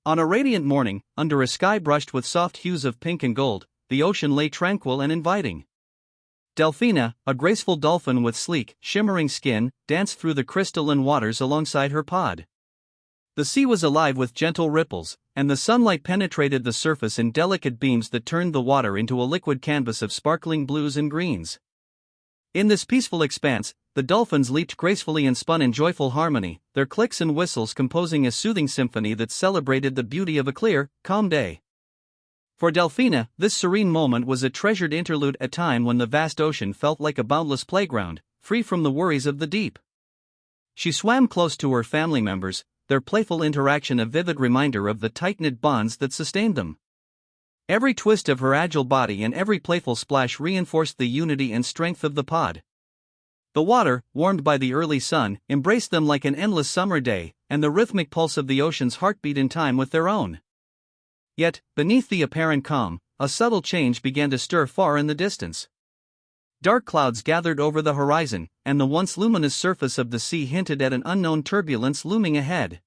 On a radiant morning, under a sky brushed with soft hues of pink and gold, the ocean lay tranquil and inviting. Delphina, a graceful dolphin with sleek, shimmering skin, danced through the crystalline waters alongside her pod. The sea was alive with gentle ripples, and the sunlight penetrated the surface in delicate beams that turned the water into a liquid canvas of sparkling blues and greens. In this peaceful expanse, the dolphins leaped gracefully and spun in joyful harmony, their clicks and whistles composing a soothing symphony that celebrated the beauty of a clear, calm day. For Delphina, this serene moment was a treasured interlude, a time when the vast ocean felt like a boundless playground, free from the worries of the deep. She swam close to her family members, their playful interaction a vivid reminder of the tight-knit bonds that sustained them. Every twist of her agile body and every playful splash reinforced the unity and strength of the pod. The water, warmed by the early sun, embraced them like an endless summer day, and the rhythmic pulse of the ocean's heart beat in time with their own. Yet, beneath the apparent calm, a subtle change began to stir far in the distance. Dark clouds gathered over the horizon, and the once luminous surface of the sea hinted at an unknown turbulence looming ahead.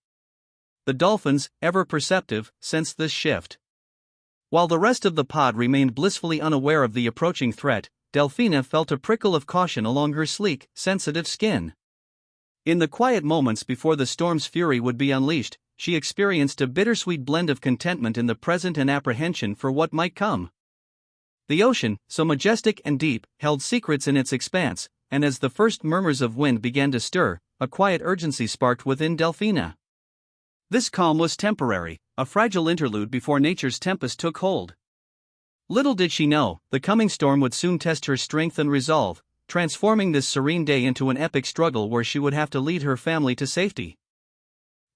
The dolphins, ever perceptive, sensed this shift. While the rest of the pod remained blissfully unaware of the approaching threat, Delphina felt a prickle of caution along her sleek, sensitive skin. In the quiet moments before the storm's fury would be unleashed, she experienced a bittersweet blend of contentment in the present and apprehension for what might come. The ocean, so majestic and deep, held secrets in its expanse, and as the first murmurs of wind began to stir, a quiet urgency sparked within Delphina. This calm was temporary, a fragile interlude before nature's tempest took hold. Little did she know, the coming storm would soon test her strength and resolve, transforming this serene day into an epic struggle where she would have to lead her family to safety.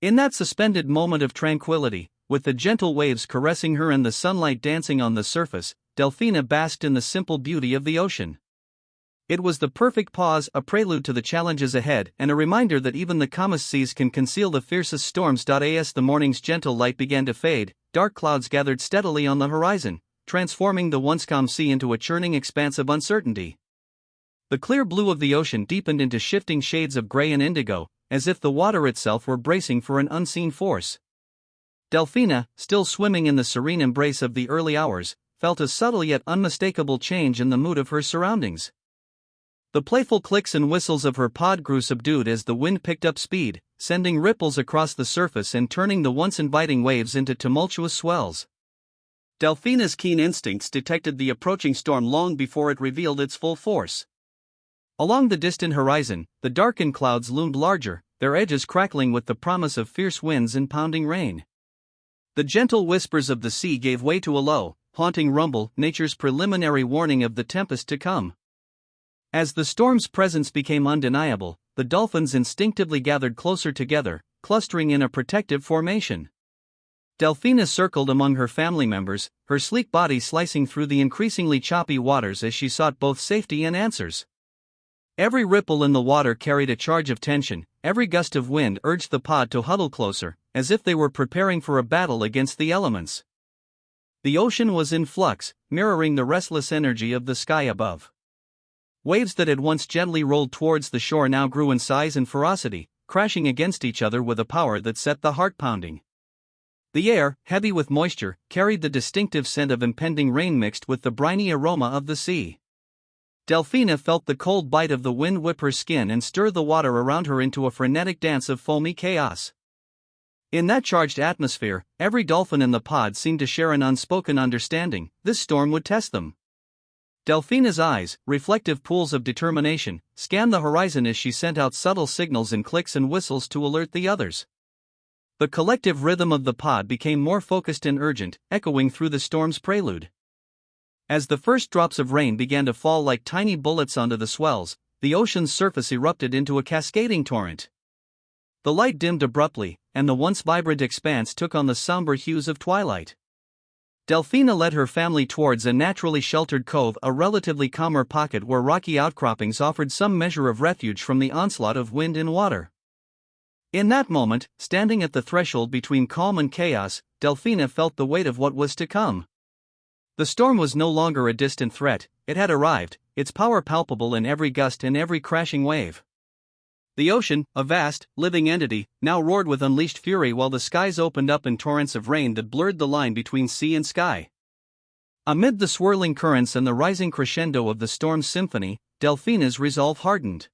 In that suspended moment of tranquility, with the gentle waves caressing her and the sunlight dancing on the surface, Delphina basked in the simple beauty of the ocean. It was the perfect pause, a prelude to the challenges ahead, and a reminder that even the calmest seas can conceal the fiercest storms. As the morning's gentle light began to fade, dark clouds gathered steadily on the horizon, transforming the once calm sea into a churning expanse of uncertainty. The clear blue of the ocean deepened into shifting shades of gray and indigo, as if the water itself were bracing for an unseen force. Delphina, still swimming in the serene embrace of the early hours, felt a subtle yet unmistakable change in the mood of her surroundings. The playful clicks and whistles of her pod grew subdued as the wind picked up speed, sending ripples across the surface and turning the once inviting waves into tumultuous swells. Delphina's keen instincts detected the approaching storm long before it revealed its full force. Along the distant horizon, the darkened clouds loomed larger, their edges crackling with the promise of fierce winds and pounding rain. The gentle whispers of the sea gave way to a low, haunting rumble, nature's preliminary warning of the tempest to come. As the storm's presence became undeniable, the dolphins instinctively gathered closer together, clustering in a protective formation. Delphina circled among her family members, her sleek body slicing through the increasingly choppy waters as she sought both safety and answers. Every ripple in the water carried a charge of tension, every gust of wind urged the pod to huddle closer, as if they were preparing for a battle against the elements. The ocean was in flux, mirroring the restless energy of the sky above. Waves that had once gently rolled towards the shore now grew in size and ferocity, crashing against each other with a power that set the heart pounding. The air, heavy with moisture, carried the distinctive scent of impending rain mixed with the briny aroma of the sea. Delphina felt the cold bite of the wind whip her skin and stir the water around her into a frenetic dance of foamy chaos. In that charged atmosphere, every dolphin in the pod seemed to share an unspoken understanding: this storm would test them. Delphina's eyes, reflective pools of determination, scanned the horizon as she sent out subtle signals in clicks and whistles to alert the others. The collective rhythm of the pod became more focused and urgent, echoing through the storm's prelude. As the first drops of rain began to fall like tiny bullets onto the swells, the ocean's surface erupted into a cascading torrent. The light dimmed abruptly, and the once vibrant expanse took on the somber hues of twilight. Delphina led her family towards a naturally sheltered cove, a relatively calmer pocket where rocky outcroppings offered some measure of refuge from the onslaught of wind and water. In that moment, standing at the threshold between calm and chaos, Delphina felt the weight of what was to come. The storm was no longer a distant threat, it had arrived, its power palpable in every gust and every crashing wave. The ocean, a vast, living entity, now roared with unleashed fury while the skies opened up in torrents of rain that blurred the line between sea and sky. Amid the swirling currents and the rising crescendo of the storm's symphony, Delphina's resolve hardened.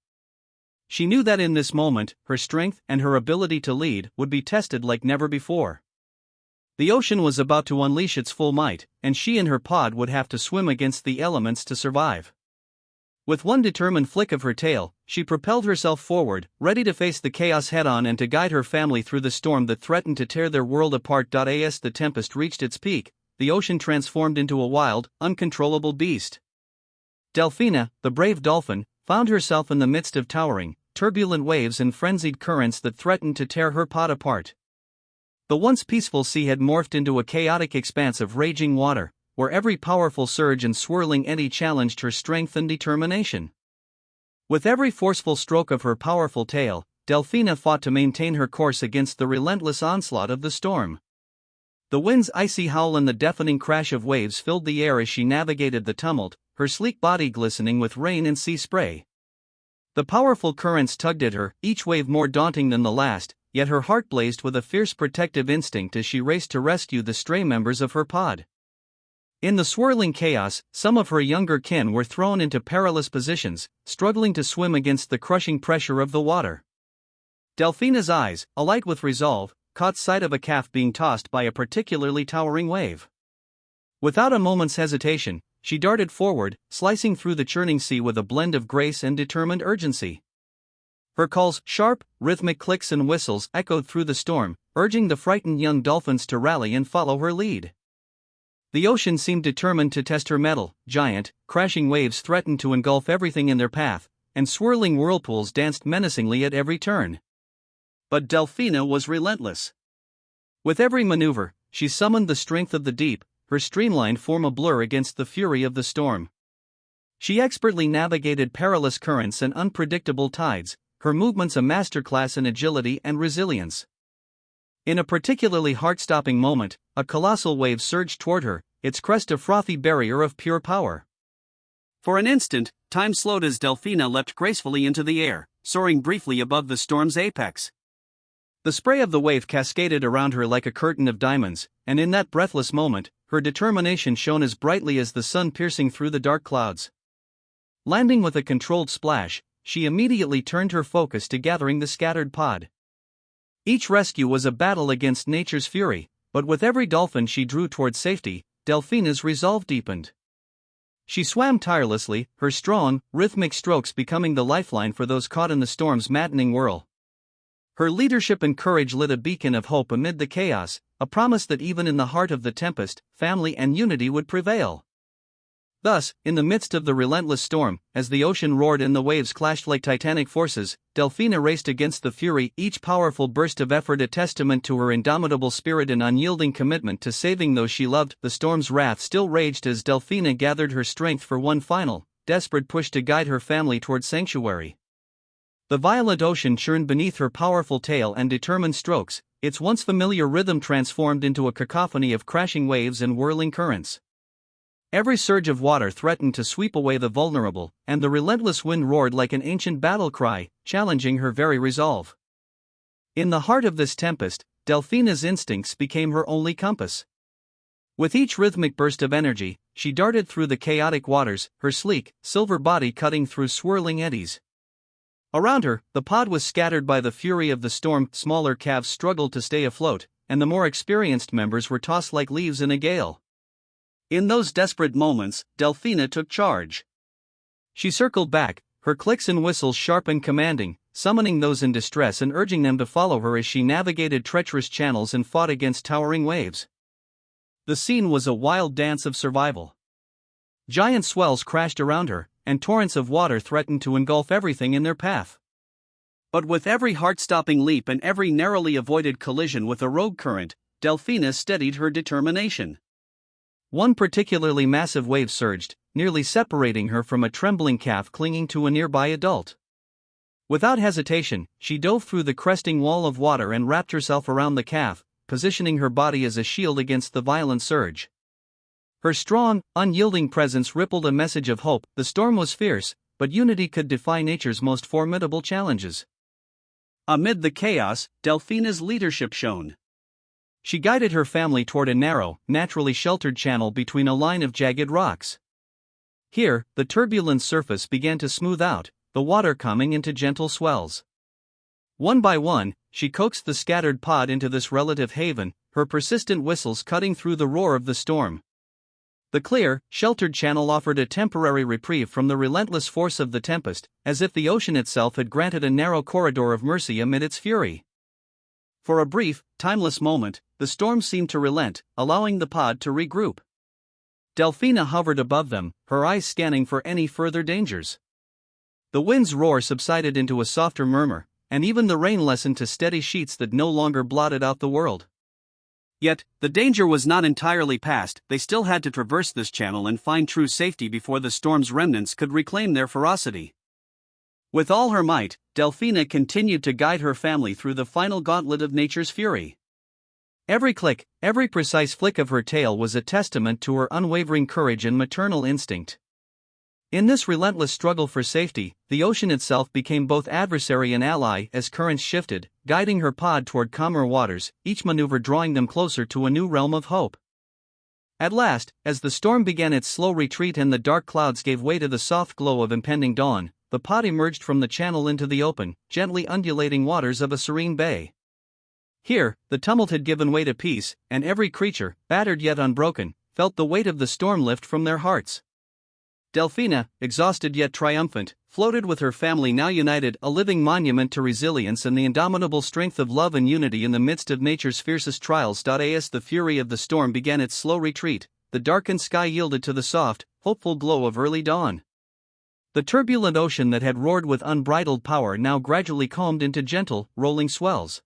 She knew that in this moment, her strength and her ability to lead would be tested like never before. The ocean was about to unleash its full might, and she and her pod would have to swim against the elements to survive. With one determined flick of her tail, she propelled herself forward, ready to face the chaos head-on and to guide her family through the storm that threatened to tear their world apart. As the tempest reached its peak, the ocean transformed into a wild, uncontrollable beast. Delphina, the brave dolphin, found herself in the midst of towering, turbulent waves and frenzied currents that threatened to tear her pod apart. The once peaceful sea had morphed into a chaotic expanse of raging water, where every powerful surge and swirling eddy challenged her strength and determination. With every forceful stroke of her powerful tail, Delphina fought to maintain her course against the relentless onslaught of the storm. The wind's icy howl and the deafening crash of waves filled the air as she navigated the tumult, her sleek body glistening with rain and sea spray. The powerful currents tugged at her, each wave more daunting than the last, yet her heart blazed with a fierce protective instinct as she raced to rescue the stray members of her pod. In the swirling chaos, some of her younger kin were thrown into perilous positions, struggling to swim against the crushing pressure of the water. Delphina's eyes, alight with resolve, caught sight of a calf being tossed by a particularly towering wave. Without a moment's hesitation, she darted forward, slicing through the churning sea with a blend of grace and determined urgency. Her calls, sharp, rhythmic clicks and whistles echoed through the storm, urging the frightened young dolphins to rally and follow her lead. The ocean seemed determined to test her mettle. Giant, crashing waves threatened to engulf everything in their path, and swirling whirlpools danced menacingly at every turn. But Delphina was relentless. With every maneuver, she summoned the strength of the deep, her streamlined form a blur against the fury of the storm. She expertly navigated perilous currents and unpredictable tides, her movements a masterclass in agility and resilience. In a particularly heart-stopping moment, a colossal wave surged toward her, its crest a frothy barrier of pure power. For an instant, time slowed as Delphina leapt gracefully into the air, soaring briefly above the storm's apex. The spray of the wave cascaded around her like a curtain of diamonds, and in that breathless moment, her determination shone as brightly as the sun piercing through the dark clouds. Landing with a controlled splash, she immediately turned her focus to gathering the scattered pod. Each rescue was a battle against nature's fury, but with every dolphin she drew toward safety, Delphina's resolve deepened. She swam tirelessly, her strong, rhythmic strokes becoming the lifeline for those caught in the storm's maddening whirl. Her leadership and courage lit a beacon of hope amid the chaos, a promise that even in the heart of the tempest, family and unity would prevail. Thus, in the midst of the relentless storm, as the ocean roared and the waves clashed like titanic forces, Delphina raced against the fury, each powerful burst of effort a testament to her indomitable spirit and unyielding commitment to saving those she loved. The storm's wrath still raged as Delphina gathered her strength for one final, desperate push to guide her family toward sanctuary. The violent ocean churned beneath her powerful tail and determined strokes, its once familiar rhythm transformed into a cacophony of crashing waves and whirling currents. Every surge of water threatened to sweep away the vulnerable, and the relentless wind roared like an ancient battle cry, challenging her very resolve. In the heart of this tempest, Delphina's instincts became her only compass. With each rhythmic burst of energy, she darted through the chaotic waters, her sleek, silver body cutting through swirling eddies. Around her, the pod was scattered by the fury of the storm. Smaller calves struggled to stay afloat, and the more experienced members were tossed like leaves in a gale. In those desperate moments, Delphina took charge. She circled back, her clicks and whistles sharp and commanding, summoning those in distress and urging them to follow her as she navigated treacherous channels and fought against towering waves. The scene was a wild dance of survival. Giant swells crashed around her, and torrents of water threatened to engulf everything in their path. But with every heart-stopping leap and every narrowly avoided collision with a rogue current, Delphina steadied her determination. One particularly massive wave surged, nearly separating her from a trembling calf clinging to a nearby adult. Without hesitation, she dove through the cresting wall of water and wrapped herself around the calf, positioning her body as a shield against the violent surge. Her strong, unyielding presence rippled a message of hope. The storm was fierce, but unity could defy nature's most formidable challenges. Amid the chaos, Delphina's leadership shone. She guided her family toward a narrow, naturally sheltered channel between a line of jagged rocks. Here, the turbulent surface began to smooth out, the water coming into gentle swells. One by one, she coaxed the scattered pod into this relative haven, her persistent whistles cutting through the roar of the storm. The clear, sheltered channel offered a temporary reprieve from the relentless force of the tempest, as if the ocean itself had granted a narrow corridor of mercy amid its fury. For a brief, timeless moment, the storm seemed to relent, allowing the pod to regroup. Delphina hovered above them, her eyes scanning for any further dangers. The wind's roar subsided into a softer murmur, and even the rain lessened to steady sheets that no longer blotted out the world. Yet, the danger was not entirely past. They still had to traverse this channel and find true safety before the storm's remnants could reclaim their ferocity. With all her might, Delphina continued to guide her family through the final gauntlet of nature's fury. Every click, every precise flick of her tail was a testament to her unwavering courage and maternal instinct. In this relentless struggle for safety, the ocean itself became both adversary and ally as currents shifted, guiding her pod toward calmer waters, each maneuver drawing them closer to a new realm of hope. At last, as the storm began its slow retreat and the dark clouds gave way to the soft glow of impending dawn, the pod emerged from the channel into the open, gently undulating waters of a serene bay. Here, the tumult had given way to peace, and every creature, battered yet unbroken, felt the weight of the storm lift from their hearts. Delphina, exhausted yet triumphant, floated with her family now united, a living monument to resilience and the indomitable strength of love and unity in the midst of nature's fiercest trials. As the fury of the storm began its slow retreat, the darkened sky yielded to the soft, hopeful glow of early dawn. The turbulent ocean that had roared with unbridled power now gradually calmed into gentle, rolling swells.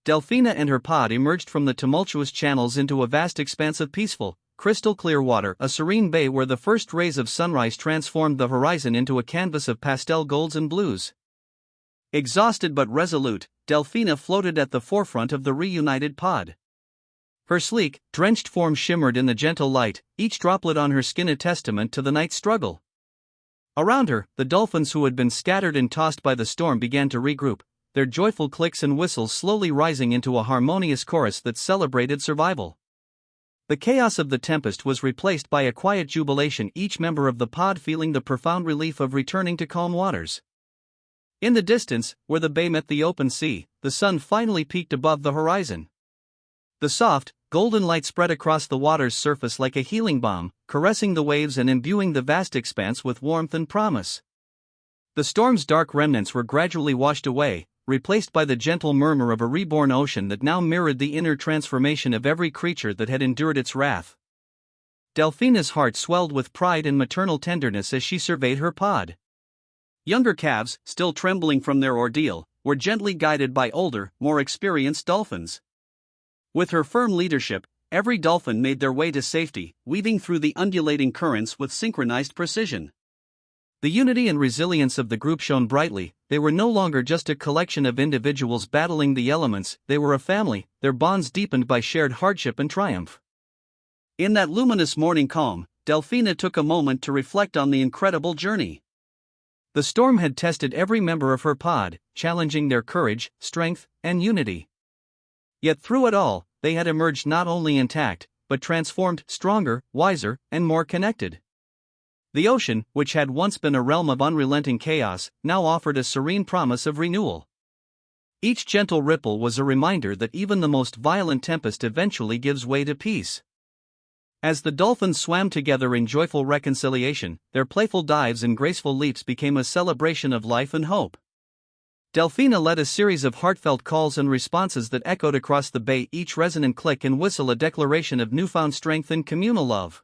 Delphina and her pod emerged from the tumultuous channels into a vast expanse of peaceful, crystal-clear water, a serene bay where the first rays of sunrise transformed the horizon into a canvas of pastel golds and blues. Exhausted but resolute, Delphina floated at the forefront of the reunited pod. Her sleek, drenched form shimmered in the gentle light, each droplet on her skin a testament to the night's struggle. Around her, the dolphins who had been scattered and tossed by the storm began to regroup, their joyful clicks and whistles slowly rising into a harmonious chorus that celebrated survival. The chaos of the tempest was replaced by a quiet jubilation, each member of the pod feeling the profound relief of returning to calm waters. In the distance, where the bay met the open sea, the sun finally peaked above the horizon. The soft, golden light spread across the water's surface like a healing balm, caressing the waves and imbuing the vast expanse with warmth and promise. The storm's dark remnants were gradually washed away, replaced by the gentle murmur of a reborn ocean that now mirrored the inner transformation of every creature that had endured its wrath. Delphina's heart swelled with pride and maternal tenderness as she surveyed her pod. Younger calves, still trembling from their ordeal, were gently guided by older, more experienced dolphins. With her firm leadership, every dolphin made their way to safety, weaving through the undulating currents with synchronized precision. The unity and resilience of the group shone brightly. They were no longer just a collection of individuals battling the elements, they were a family, their bonds deepened by shared hardship and triumph. In that luminous morning calm, Delphina took a moment to reflect on the incredible journey. The storm had tested every member of her pod, challenging their courage, strength, and unity. Yet through it all, they had emerged not only intact, but transformed, stronger, wiser, and more connected. The ocean, which had once been a realm of unrelenting chaos, now offered a serene promise of renewal. Each gentle ripple was a reminder that even the most violent tempest eventually gives way to peace. As the dolphins swam together in joyful reconciliation, their playful dives and graceful leaps became a celebration of life and hope. Delphina led a series of heartfelt calls and responses that echoed across the bay, each resonant click and whistle a declaration of newfound strength and communal love.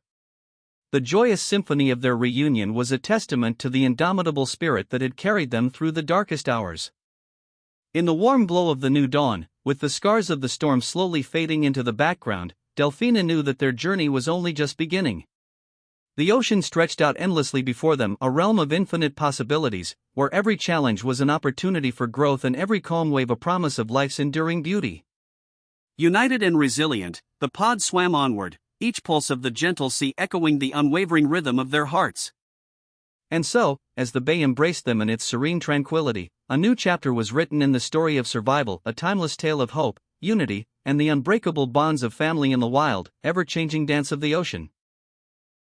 The joyous symphony of their reunion was a testament to the indomitable spirit that had carried them through the darkest hours. In the warm glow of the new dawn, with the scars of the storm slowly fading into the background, Delphina knew that their journey was only just beginning. The ocean stretched out endlessly before them, a realm of infinite possibilities, where every challenge was an opportunity for growth and every calm wave a promise of life's enduring beauty. United and resilient, the pod swam onward, each pulse of the gentle sea echoing the unwavering rhythm of their hearts. And so, as the bay embraced them in its serene tranquility, a new chapter was written in the story of survival, a timeless tale of hope, unity, and the unbreakable bonds of family in the wild, ever-changing dance of the ocean.